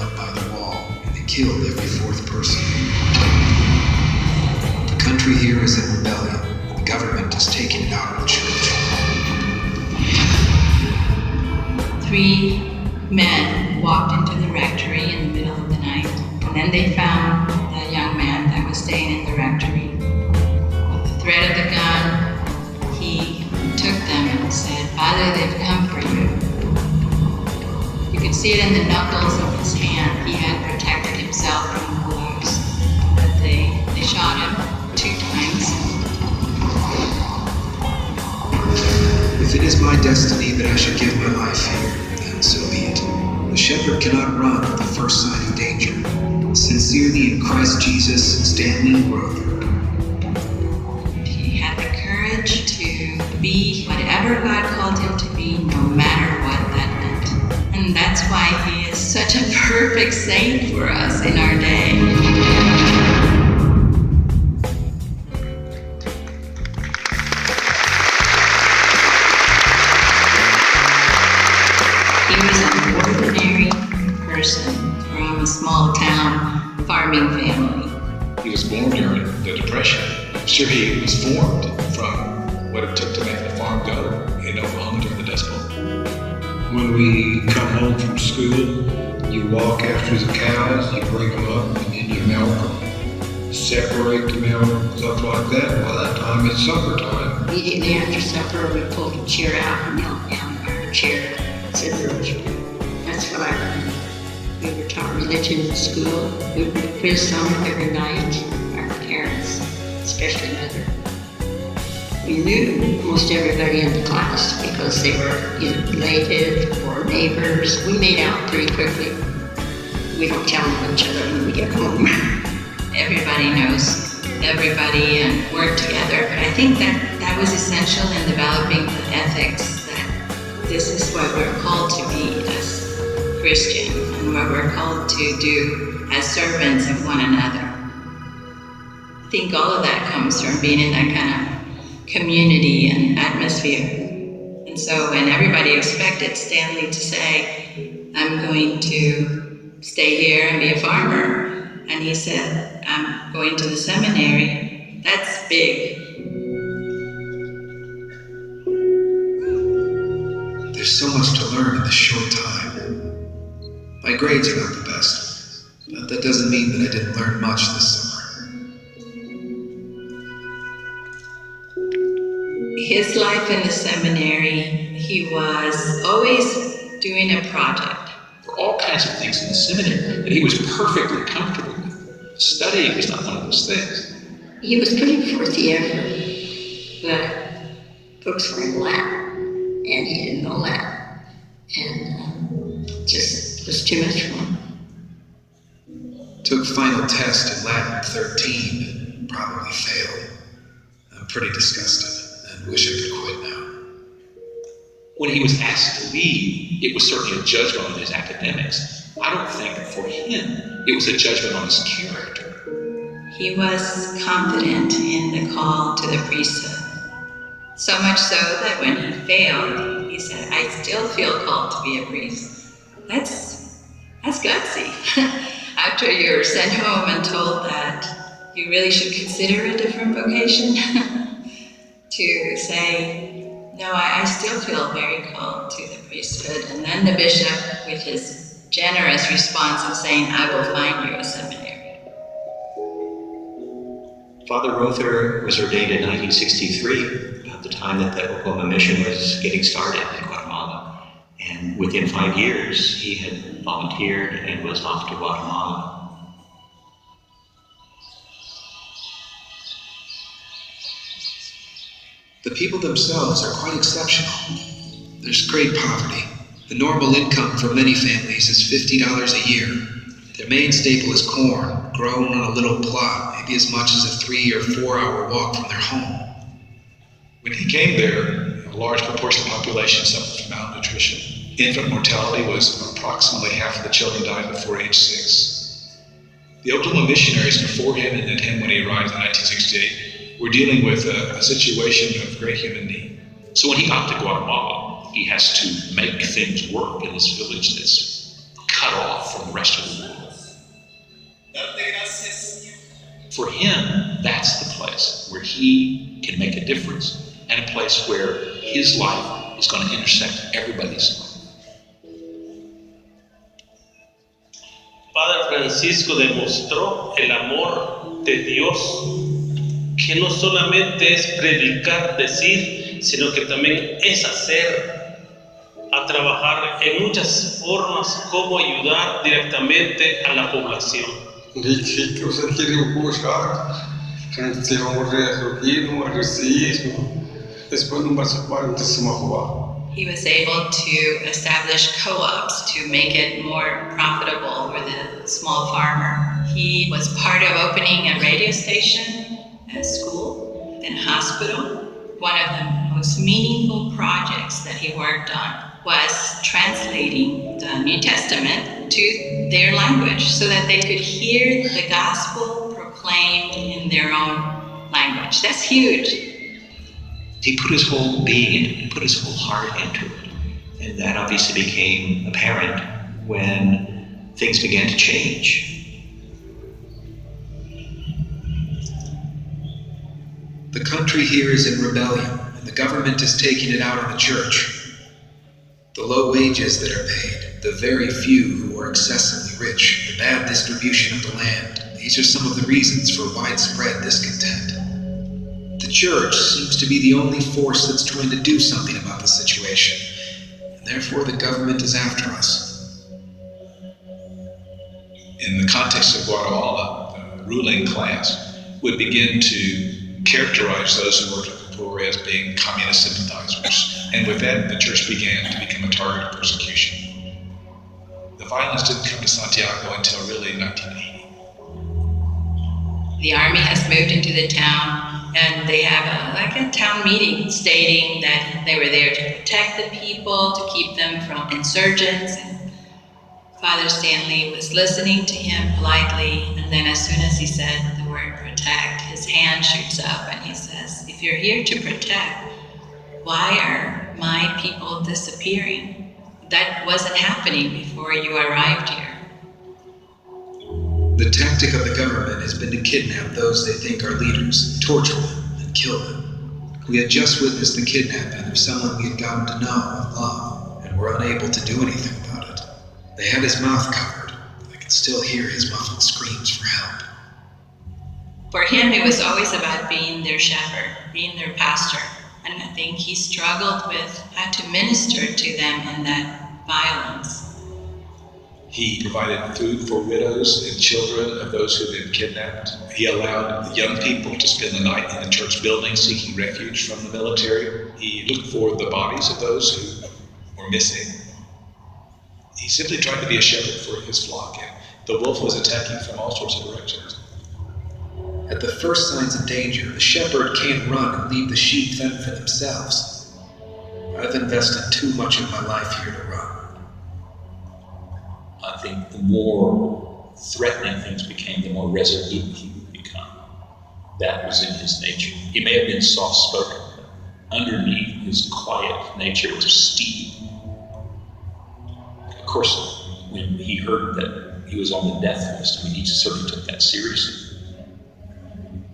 up by the wall, and they killed every fourth person. The country here is in rebellion. The government has taken it out of the church. 3 men walked into the rectory in the middle of the night, and then they found the young man that was staying in the rectory. With the threat of the gun, he took them and said, "Father, they've come for you." You could see it in the knuckles of his hand. He had protected himself from the blows. But they shot him 2 times. If it is my destiny that I should give my life here, then so be it. The shepherd cannot run at the first sign of danger. Sincerely in Christ Jesus, Stanley Rother. He had the courage to be whatever God called him to be, no matter what that meant. And that's why he is such a perfect saint for us in our day. He was an ordinary person from a small town farming family. He was born during the Depression. I'm sure he was formed from what it took to make the farm go in Oklahoma during the Dust Bowl. When we come home from school, you walk after the cows, you break them up, and then you milk them. Separate the milk, stuff like that. By that time, it's supper time. Immediately after supper, we pulled a chair out and knelt down in our chair, said the rosary. That's what I learned. We were taught religion in school. We would quiz some every night, our parents, especially mother. We knew almost everybody in the class because they were either related or neighbors. We made out pretty quickly. We don't tell them each other when we get home. Everybody knows everybody and work together. But I think that was essential in developing the ethics that this is what we're called to be as Christian and what we're called to do as servants of one another. I think all of that comes from being in that kind of community and atmosphere. And so when everybody expected Stanley to say, "I'm going to stay here and be a farmer," and he said, "I'm going to the seminary," that's big. There's so much to learn in this short time. My grades are not the best, but that doesn't mean that I didn't learn much this summer. His life in the seminary, he was always doing a project. There were all kinds of things in the seminary that he was perfectly comfortable with. Studying was not one of those things. He was putting forth the effort, but books were in Latin, and he didn't know Latin. And just was too much for him. Took final test in Latin 13 and probably failed. I'm pretty disgusted and wish I could quit now. When he was asked to leave, it was certainly a judgment on his academics. I don't think for him it was a judgment on his character. He was confident in the call to the priesthood. So much so that when he failed, he said, "I still feel called to be a priest." That's gutsy. After you're sent home and told that you really should consider a different vocation, to say, "No, I still feel very called to the priesthood." And then the bishop, with his generous response of saying, "I will find you a seminary." Father Rother was ordained in 1963, about the time that the Oklahoma mission was getting started in Guatemala. And within 5 years, he had volunteered and was off to Guatemala. The people themselves are quite exceptional. There's great poverty. The normal income for many families is $50 a year. Their main staple is corn, grown on a little plot, maybe as much as a 3 or 4 hour walk from their home. When he came there, a large proportion of the population suffered from malnutrition. Infant mortality was approximately half of the children died before age 6. The Oklahoma missionaries before him and then him when he arrived in 1968 were dealing with a situation of great human need. So when he got to Guatemala, he has to make things work in this village that's cut off from the rest of the For him, that's the place where he can make a difference and a place where his life is going to intersect everybody's life. Padre Francisco demostró el amor de Dios, que no solamente es predicar, decir, sino que también es hacer, a trabajar en muchas formas como ayudar directamente a la población. Die chicos aqui no Buschard, a gente tem aqui no racismo, depois não participaram desse rua. He was able to establish co-ops to make it more profitable for the small farmer. He was part of opening a radio station, a school, and a hospital. One of the most meaningful projects that he worked on was translating the New Testament to their language so that they could hear the gospel proclaimed in their own language. That's huge. He put his whole being into it, put his whole heart into it. And that obviously became apparent when things began to change. The country here is in rebellion, and the government is taking it out on the church. The low wages that are paid, the very few who are excessively rich, the bad distribution of the land, these are some of the reasons for widespread discontent. The church seems to be the only force that's trying to do something about the situation, and therefore the government is after us. In the context of Guatemala, the ruling class would begin to characterize those who worked at the poor as being communist sympathizers, and with that, the church began to become a target of persecution. The violence didn't come to Santiago until really 1980. The army has moved into the town, and they have a town meeting stating that they were there to protect the people, to keep them from insurgents. And Father Stanley was listening to him politely, and then as soon as he said the word protect, his hand shoots up and he says, "If you're here to protect, why are my people disappearing? That wasn't happening before you arrived here." The tactic of the government has been to kidnap those they think are leaders, torture them, and kill them. We had just witnessed the kidnapping of someone we had gotten to know and love, and were unable to do anything about it. They had his mouth covered. I could still hear his muffled screams for help. For him, it was always about being their shepherd, being their pastor. And I think he struggled with how to minister to them in that violence. He provided food for widows and children of those who had been kidnapped. He allowed young people to spend the night in the church building seeking refuge from the military. He looked for the bodies of those who were missing. He simply tried to be a shepherd for his flock, and the wolf was attacking from all sorts of directions. At the first signs of danger, the shepherd can't run and leave the sheep fend for themselves. I've invested too much of my life here to run. I think the more threatening things became, the more resolute he would become. That was in his nature. He may have been soft-spoken, but underneath his quiet nature was steel. Of course, when he heard that he was on the death list, he certainly took that seriously.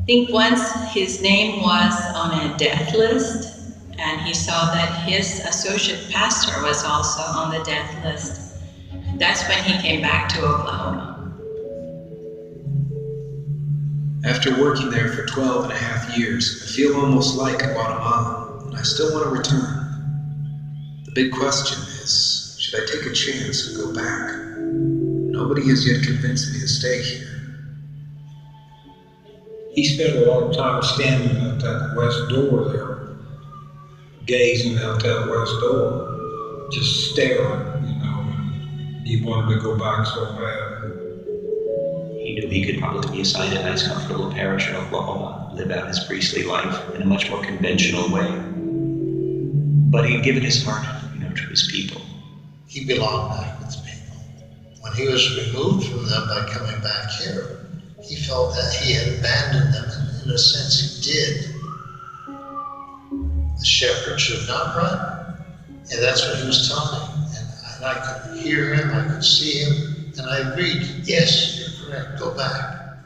I think once his name was on a death list, and he saw that his associate pastor was also on the death list, that's when he came back to Oklahoma. After working there for 12 and a half years, I feel almost like Guatemala, and I still want to return. The big question is, should I take a chance and go back? Nobody has yet convinced me to stay here. He spent a lot of time standing at that west door there, gazing out that west door, just staring, He wanted to go back so bad. He knew he could probably be assigned a nice, comfortable parish in Oklahoma, live out his priestly life in a much more conventional way. But he had given his heart, to his people. He belonged back with people. When he was removed from them by coming back here, he felt that he had abandoned them, and in a sense he did. The shepherd should not run. And that's what he was telling me. And I could hear him, I could see him, and I agreed, yes, you're correct, go back.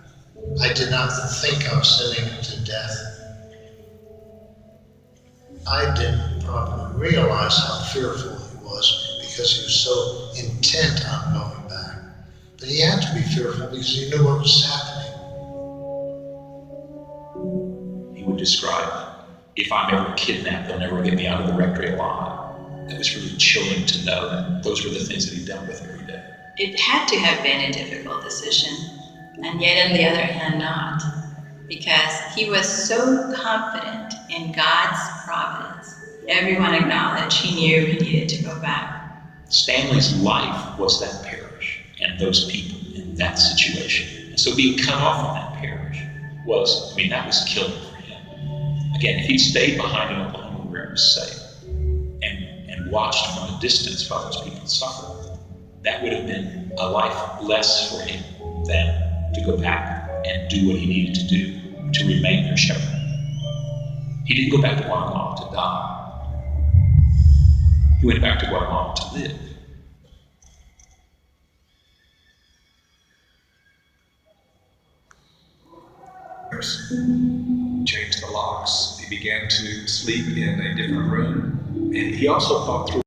I did not think of sending him to death. I didn't probably realize how fearful he was because he was so intent on going back. But he had to be fearful because he knew what was happening. He would describe, if I'm ever kidnapped, they'll never get me out of the rectory alive. That was really chilling to know that those were the things that he dealt with every day. It had to have been a difficult decision, and yet on the other hand not, because he was so confident in God's providence. Everyone acknowledged he knew he needed to go back. Stanley's life was that parish and those people in that situation. And so being cut off from that parish was, that was killing for him. Again, if he'd stayed behind in Oklahoma where he was safe and watched from a distance while those people suffered, that would have been a life less for him than to go back and do what he needed to do to remain their shepherd. He didn't go back to Guatemala to die. He went back to Guatemala to live. Changed the locks. He began to sleep in a different room. And he also thought through